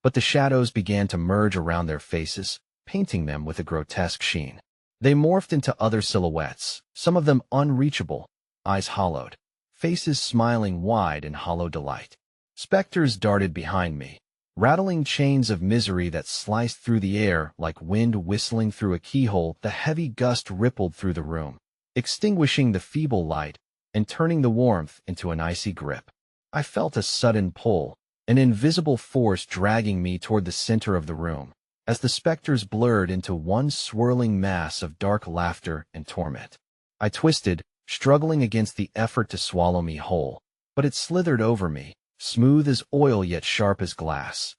But the shadows began to merge around their faces, painting them with a grotesque sheen. They morphed into other silhouettes, some of them unreachable, eyes hollowed, faces smiling wide in hollow delight. Specters darted behind me, rattling chains of misery that sliced through the air like wind whistling through a keyhole. The heavy gust rippled through the room, extinguishing the feeble light and turning the warmth into an icy grip. I felt a sudden pull, an invisible force dragging me toward the center of the room, as the specters blurred into one swirling mass of dark laughter and torment. I twisted, struggling against the effort to swallow me whole. But it slithered over me, smooth as oil yet sharp as glass.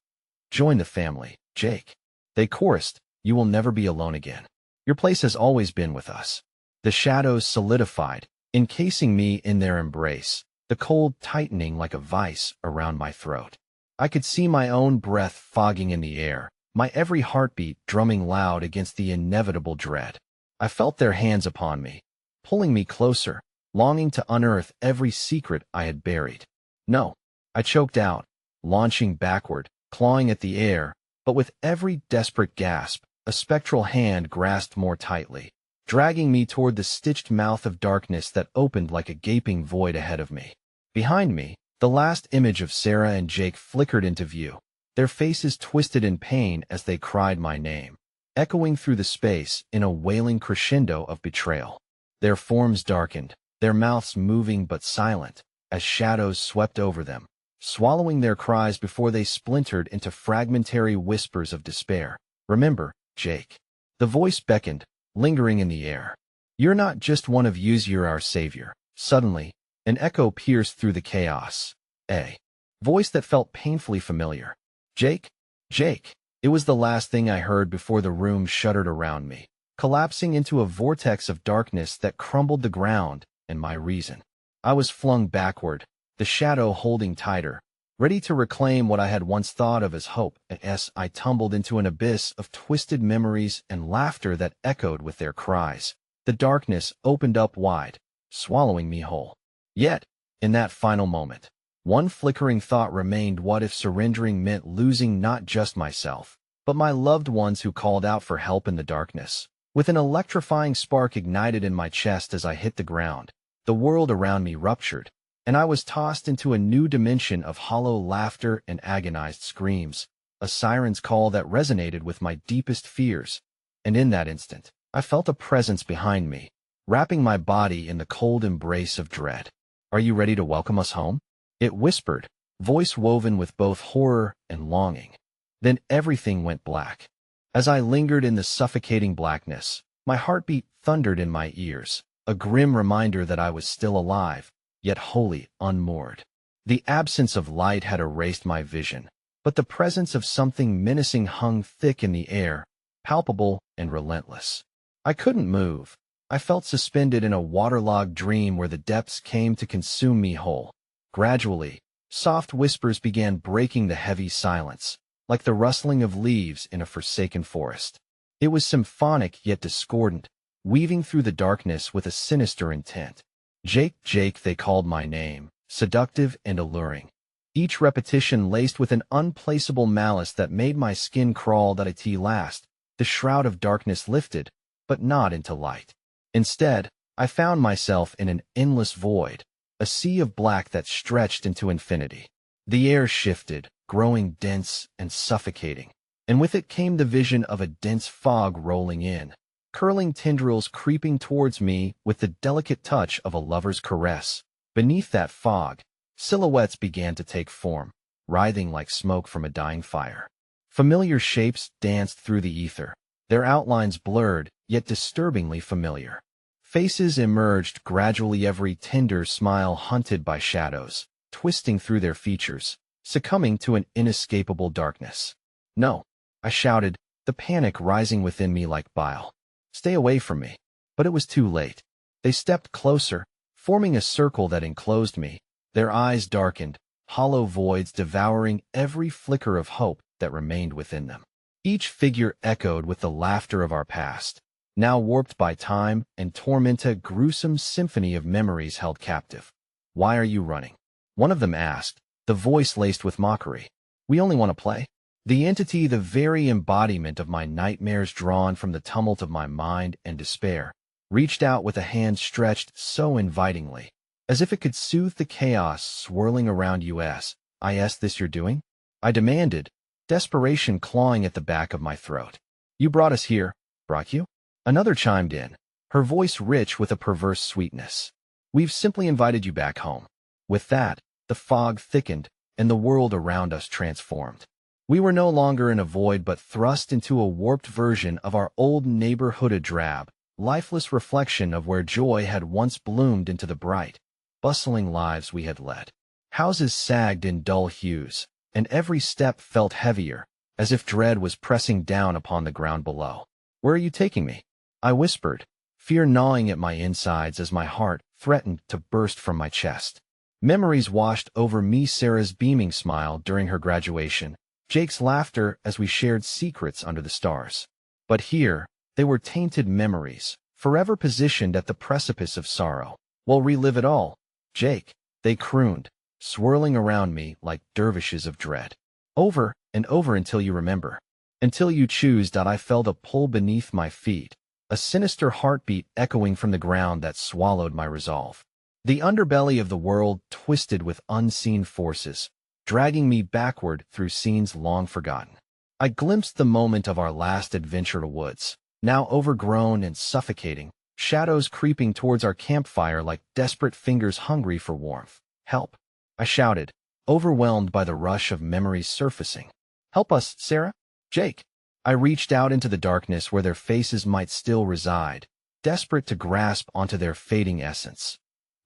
"Join the family, Jake," they chorused. "You will never be alone again. Your place has always been with us." The shadows solidified, encasing me in their embrace, the cold tightening like a vice around my throat. I could see my own breath fogging in the air, my every heartbeat drumming loud against the inevitable dread. I felt their hands upon me, pulling me closer, longing to unearth every secret I had buried. "No," I choked out, launching backward, clawing at the air, but with every desperate gasp, a spectral hand grasped more tightly, dragging me toward the stitched mouth of darkness that opened like a gaping void ahead of me. Behind me, the last image of Sarah and Jake flickered into view, their faces twisted in pain as they cried my name, echoing through the space in a wailing crescendo of betrayal. Their forms darkened, their mouths moving but silent, as shadows swept over them, swallowing their cries before they splintered into fragmentary whispers of despair. "Remember, Jake." The voice beckoned, lingering in the air. "You're not just one of us, you're our savior." Suddenly, an echo pierced through the chaos. A voice that felt painfully familiar. "Jake? Jake." It was the last thing I heard before the room shuddered around me, collapsing into a vortex of darkness that crumbled the ground and my reason. I was flung backward, the shadow holding tighter, ready to reclaim what I had once thought of as hope. As I tumbled into an abyss of twisted memories and laughter that echoed with their cries, the darkness opened up wide, swallowing me whole. Yet, in that final moment, one flickering thought remained: what if surrendering meant losing not just myself, but my loved ones who called out for help in the darkness? With an electrifying spark ignited in my chest as I hit the ground, the world around me ruptured, and I was tossed into a new dimension of hollow laughter and agonized screams, a siren's call that resonated with my deepest fears. And in that instant, I felt a presence behind me, wrapping my body in the cold embrace of dread. "Are you ready to welcome us home?" it whispered, voice woven with both horror and longing. Then everything went black. As I lingered in the suffocating blackness, my heartbeat thundered in my ears, a grim reminder that I was still alive, yet wholly unmoored. The absence of light had erased my vision, but the presence of something menacing hung thick in the air, palpable and relentless. I couldn't move. I felt suspended in a waterlogged dream where the depths came to consume me whole. Gradually, soft whispers began breaking the heavy silence, like the rustling of leaves in a forsaken forest. It was symphonic yet discordant, weaving through the darkness with a sinister intent. "Jake, Jake," they called my name, seductive and alluring, each repetition laced with an unplaceable malice that made my skin crawl. At last, the shroud of darkness lifted, but not into light. Instead, I found myself in an endless void, a sea of black that stretched into infinity. The air shifted, growing dense and suffocating, and with it came the vision of a dense fog rolling in, curling tendrils creeping towards me with the delicate touch of a lover's caress. Beneath that fog, silhouettes began to take form, writhing like smoke from a dying fire. Familiar shapes danced through the ether, their outlines blurred, yet disturbingly familiar. Faces emerged gradually, every tender smile hunted by shadows, twisting through their features, succumbing to an inescapable darkness. "No," I shouted, the panic rising within me like bile. "Stay away from me." But it was too late. They stepped closer, forming a circle that enclosed me, their eyes darkened, hollow voids devouring every flicker of hope that remained within them. Each figure echoed with the laughter of our past, now warped by time and torment, a gruesome symphony of memories held captive. "Why are you running?" one of them asked, the voice laced with mockery. "We only want to play." The entity, the very embodiment of my nightmares drawn from the tumult of my mind and despair, reached out with a hand stretched so invitingly, as if it could soothe the chaos swirling around us. "Is this you're doing?" I demanded, desperation clawing at the back of my throat. "You brought us here, brought you?" Another chimed in, her voice rich with a perverse sweetness. "We've simply invited you back home." With that, the fog thickened, and the world around us transformed. We were no longer in a void but thrust into a warped version of our old neighborhood, a drab, lifeless reflection of where joy had once bloomed into the bright, bustling lives we had led. Houses sagged in dull hues, and every step felt heavier, as if dread was pressing down upon the ground below. "Where are you taking me?" I whispered, fear gnawing at my insides as my heart threatened to burst from my chest. Memories washed over me: Sarah's beaming smile during her graduation, Jake's laughter as we shared secrets under the stars. But here, they were tainted memories, forever positioned at the precipice of sorrow. "We'll relive it all, Jake," they crooned, swirling around me like dervishes of dread. "Over and over until you remember. Until you choose." I felt a pull beneath my feet, a sinister heartbeat echoing from the ground that swallowed my resolve. The underbelly of the world twisted with unseen forces, dragging me backward through scenes long forgotten. I glimpsed the moment of our last adventure to woods, now overgrown and suffocating, shadows creeping towards our campfire like desperate fingers hungry for warmth. "Help!" I shouted, overwhelmed by the rush of memories surfacing. "Help us, Sarah, Jake." I reached out into the darkness where their faces might still reside, desperate to grasp onto their fading essence.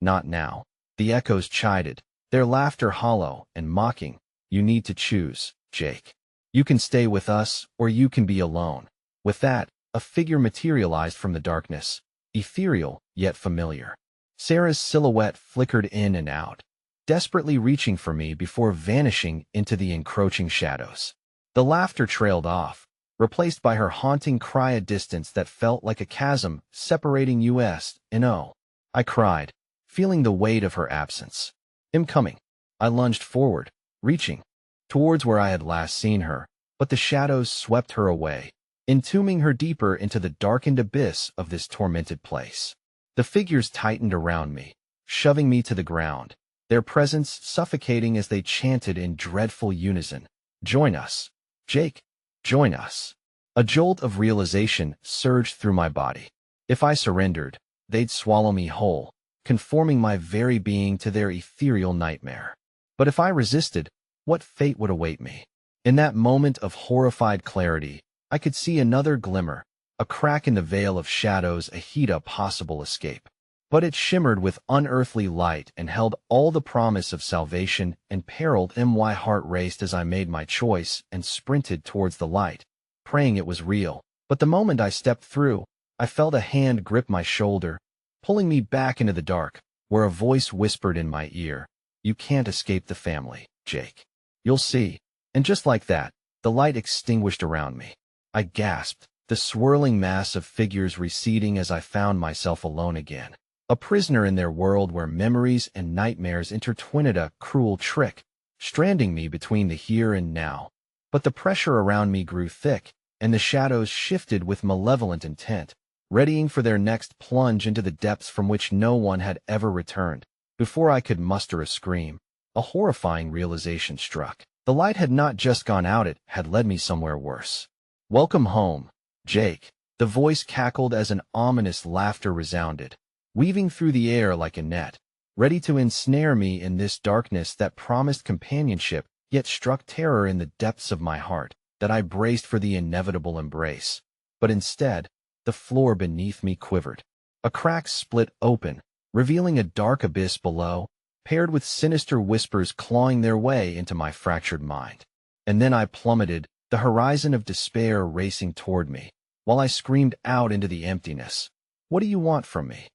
"Not now," the echoes chided, their laughter hollow and mocking. "You need to choose, Jake. You can stay with us, or you can be alone." With that, a figure materialized from the darkness, ethereal yet familiar. Sarah's silhouette flickered in and out, desperately reaching for me before vanishing into the encroaching shadows. The laughter trailed off, replaced by her haunting cry, a distance that felt like a chasm separating us and O. I cried, feeling the weight of her absence. "I'm coming." I lunged forward, reaching towards where I had last seen her, but the shadows swept her away, entombing her deeper into the darkened abyss of this tormented place. The figures tightened around me, shoving me to the ground, their presence suffocating as they chanted in dreadful unison, "Join us, Jake, join us." A jolt of realization surged through my body. If I surrendered, they'd swallow me whole, conforming my very being to their ethereal nightmare. But if I resisted, what fate would await me? In that moment of horrified clarity, I could see another glimmer, a crack in the veil of shadows, a possible escape. But it shimmered with unearthly light and held all the promise of salvation and peril. My heart raced as I made my choice and sprinted towards the light, praying it was real. But the moment I stepped through, I felt a hand grip my shoulder, pulling me back into the dark, where a voice whispered in my ear, "You can't escape the family, Jake. You'll see." And just like that, the light extinguished around me. I gasped, the swirling mass of figures receding as I found myself alone again, a prisoner in their world where memories and nightmares intertwined, a cruel trick, stranding me between the here and now. But the pressure around me grew thick, and the shadows shifted with malevolent intent, readying for their next plunge into the depths from which no one had ever returned. Before I could muster a scream, a horrifying realization struck. The light had not just gone out, it had led me somewhere worse. "Welcome home, Jake," the voice cackled as an ominous laughter resounded, weaving through the air like a net, ready to ensnare me in this darkness that promised companionship, yet struck terror in the depths of my heart, that I braced for the inevitable embrace. But instead, the floor beneath me quivered. A crack split open, revealing a dark abyss below, paired with sinister whispers clawing their way into my fractured mind. And then I plummeted, the horizon of despair racing toward me, while I screamed out into the emptiness, "What do you want from me?"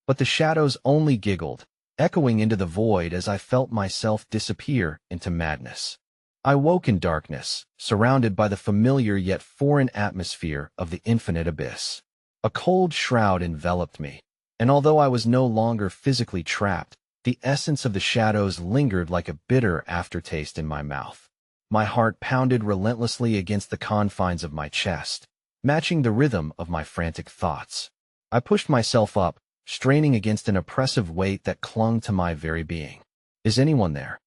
But the shadows only giggled, echoing into the void as I felt myself disappear into madness. I woke in darkness, surrounded by the familiar yet foreign atmosphere of the infinite abyss. A cold shroud enveloped me, and although I was no longer physically trapped, the essence of the shadows lingered like a bitter aftertaste in my mouth. My heart pounded relentlessly against the confines of my chest, matching the rhythm of my frantic thoughts. I pushed myself up, straining against an oppressive weight that clung to my very being. "Is anyone there?"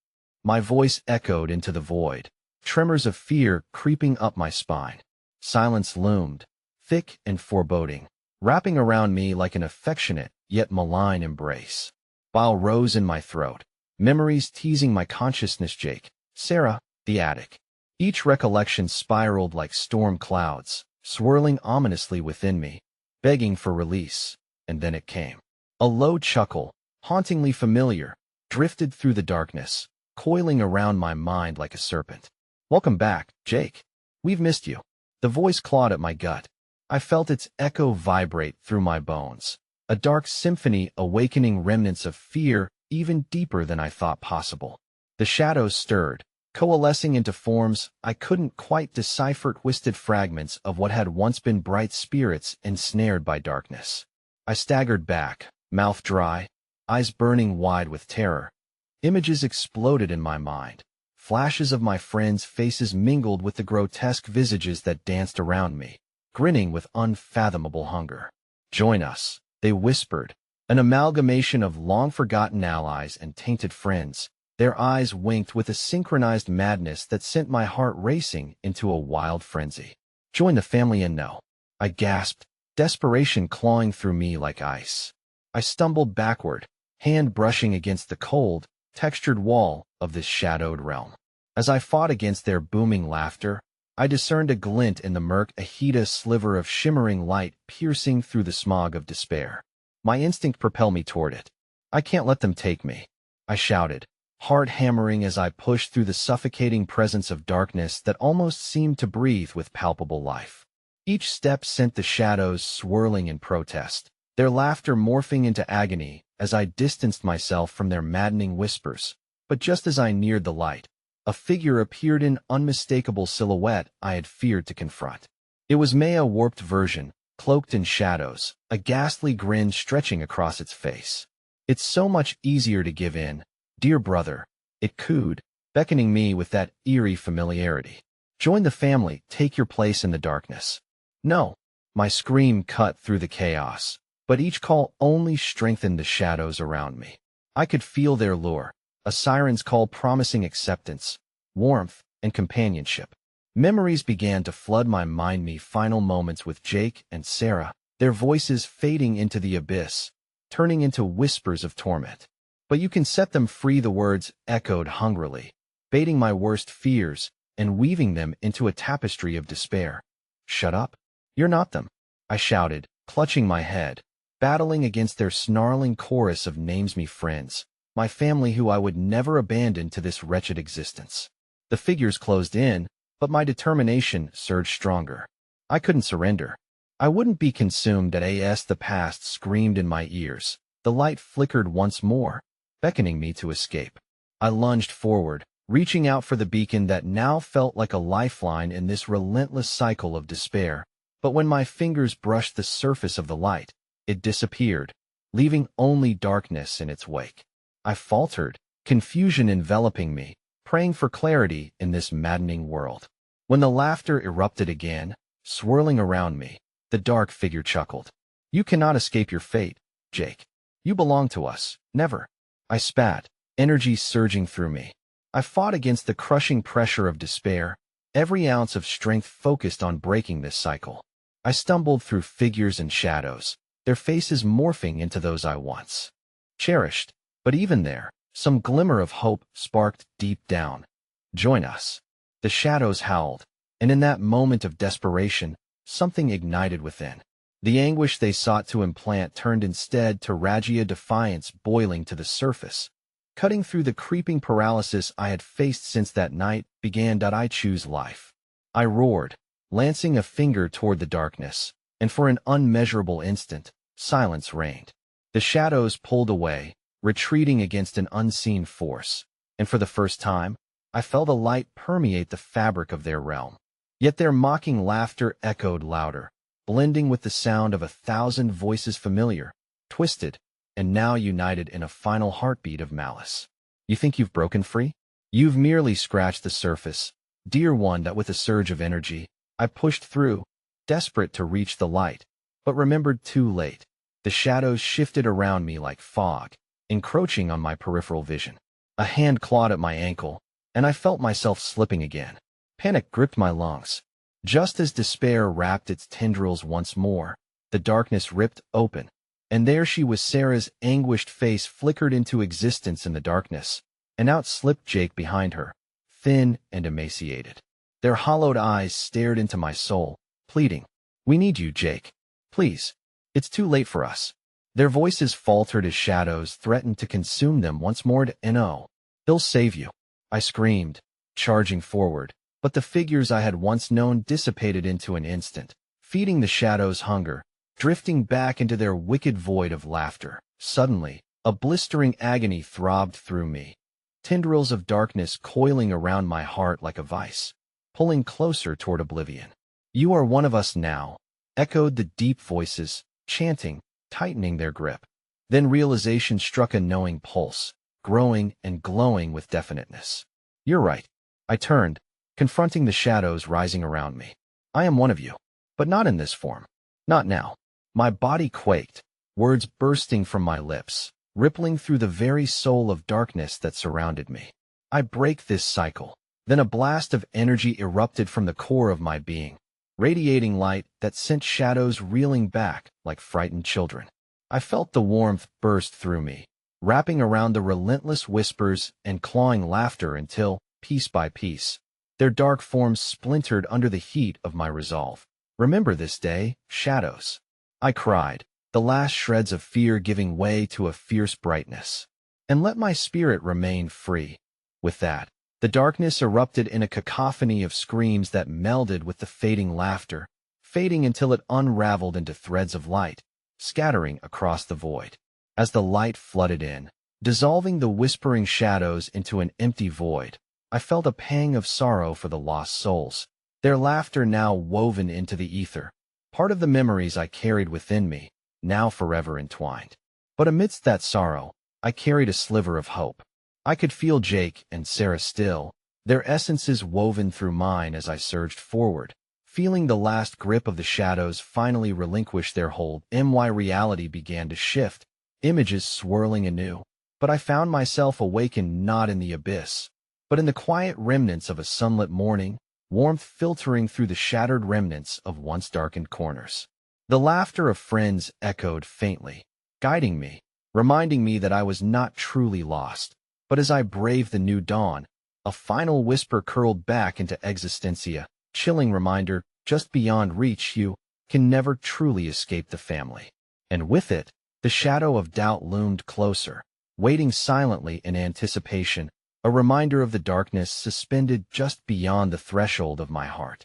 My voice echoed into the void, tremors of fear creeping up my spine. Silence loomed, thick and foreboding, wrapping around me like an affectionate yet malign embrace. Bile rose in my throat, memories teasing my consciousness. Jake, Sarah, the attic. Each recollection spiraled like storm clouds, swirling ominously within me, begging for release, and then it came. A low chuckle, hauntingly familiar, drifted through the darkness, coiling around my mind like a serpent. "Welcome back, Jake. We've missed you." The voice clawed at my gut. I felt its echo vibrate through my bones, a dark symphony awakening remnants of fear even deeper than I thought possible. The shadows stirred, coalescing into forms I couldn't quite decipher, twisted fragments of what had once been bright spirits ensnared by darkness. I staggered back, mouth dry, eyes burning wide with terror. Images exploded in my mind. Flashes of my friends' faces mingled with the grotesque visages that danced around me, grinning with unfathomable hunger. "Join us," they whispered, an amalgamation of long-forgotten allies and tainted friends. Their eyes winked with a synchronized madness that sent my heart racing into a wild frenzy. "Join the family and know," I gasped, desperation clawing through me like ice. I stumbled backward, hand brushing against the cold, textured wall of this shadowed realm. As I fought against their booming laughter, I discerned a glint in the murk, a hideous sliver of shimmering light piercing through the smog of despair. My instinct propelled me toward it. "I can't let them take me," I shouted, heart hammering as I pushed through the suffocating presence of darkness that almost seemed to breathe with palpable life. Each step sent the shadows swirling in protest, their laughter morphing into agony as I distanced myself from their maddening whispers. But just as I neared the light, a figure appeared in unmistakable silhouette I had feared to confront. It was Maya, a warped version, cloaked in shadows, a ghastly grin stretching across its face. "It's so much easier to give in, dear brother," it cooed, beckoning me with that eerie familiarity. "Join the family, take your place in the darkness." "No," my scream cut through the chaos, but each call only strengthened the shadows around me. I could feel their lure, a siren's call promising acceptance, warmth, and companionship. Memories began to flood my mind, me final moments with Jake and Sarah, their voices fading into the abyss, turning into whispers of torment. "But you can set them free," the words echoed hungrily, baiting my worst fears and weaving them into a tapestry of despair. "Shut up. You're not them," I shouted, clutching my head, battling against their snarling chorus of names, me friends, my family who I would never abandon to this wretched existence. The figures closed in, but my determination surged stronger. I couldn't surrender. I wouldn't be consumed. The past screamed in my ears. The light flickered once more, beckoning me to escape. I lunged forward, reaching out for the beacon that now felt like a lifeline in this relentless cycle of despair. But when my fingers brushed the surface of the light, it disappeared, leaving only darkness in its wake. I faltered, confusion enveloping me, praying for clarity in this maddening world. When the laughter erupted again, swirling around me, the dark figure chuckled. "You cannot escape your fate, Jake. You belong to us, never." I spat, energy surging through me. I fought against the crushing pressure of despair, every ounce of strength focused on breaking this cycle. I stumbled through figures and shadows, their faces morphing into those I once cherished. But even there, some glimmer of hope sparked deep down. "Join us." The shadows howled, and in that moment of desperation, something ignited within. The anguish they sought to implant turned instead to Ragia defiance boiling to the surface. Cutting through the creeping paralysis I had faced since that night began. "I choose life." I roared, lancing a finger toward the darkness, and for an unmeasurable instant, silence reigned. The shadows pulled away, retreating against an unseen force, and for the first time, I felt a light permeate the fabric of their realm. Yet their mocking laughter echoed louder, blending with the sound of 1,000 voices, familiar, twisted, and now united in a final heartbeat of malice. "You think you've broken free? You've merely scratched the surface, dear one." That with a surge of energy, I pushed through, desperate to reach the light, but remembered too late. The shadows shifted around me like fog, encroaching on my peripheral vision. A hand clawed at my ankle, and I felt myself slipping again. Panic gripped my lungs. Just as despair wrapped its tendrils once more, the darkness ripped open, and there she was. Sarah's anguished face flickered into existence in the darkness, and out slipped Jake behind her, thin and emaciated. Their hollowed eyes stared into my soul, pleading, "We need you, Jake. Please, It's too late for us. Their voices faltered as shadows threatened to consume them once more. No, he'll save you, I screamed, charging forward, but the figures I had once known dissipated into an instant, feeding the shadows' hunger, drifting back into their wicked void of laughter. Suddenly, a blistering agony throbbed through me, tendrils of darkness coiling around my heart like a vice, pulling closer toward oblivion. You are one of us now, echoed the deep voices, chanting, tightening their grip. Then realization struck a knowing pulse, growing and glowing with definiteness. You're right. I turned, confronting the shadows rising around me. I am one of you, but not in this form. Not now. My body quaked, words bursting from my lips, rippling through the very soul of darkness that surrounded me. I break this cycle. Then a blast of energy erupted from the core of my being, radiating light that sent shadows reeling back like frightened children. I felt the warmth burst through me, wrapping around the relentless whispers and clawing laughter until, piece by piece, their dark forms splintered under the heat of my resolve. Remember this day, shadows, I cried, the last shreds of fear giving way to a fierce brightness. And let my spirit remain free. With that, the darkness erupted in a cacophony of screams that melded with the fading laughter, fading until it unraveled into threads of light, scattering across the void. As the light flooded in, dissolving the whispering shadows into an empty void, I felt a pang of sorrow for the lost souls, their laughter now woven into the ether, part of the memories I carried within me, now forever entwined. But amidst that sorrow, I carried a sliver of hope. I could feel Jake and Sarah still, their essences woven through mine as I surged forward, feeling the last grip of the shadows finally relinquish their hold. My reality began to shift, images swirling anew. But I found myself awakened not in the abyss, but in the quiet remnants of a sunlit morning, warmth filtering through the shattered remnants of once darkened corners. The laughter of friends echoed faintly, guiding me, reminding me that I was not truly lost. But as I braved the new dawn, a final whisper curled back into existentia, chilling reminder, just beyond reach you can never truly escape the family. And with it, the shadow of doubt loomed closer, waiting silently in anticipation, a reminder of the darkness suspended just beyond the threshold of my heart.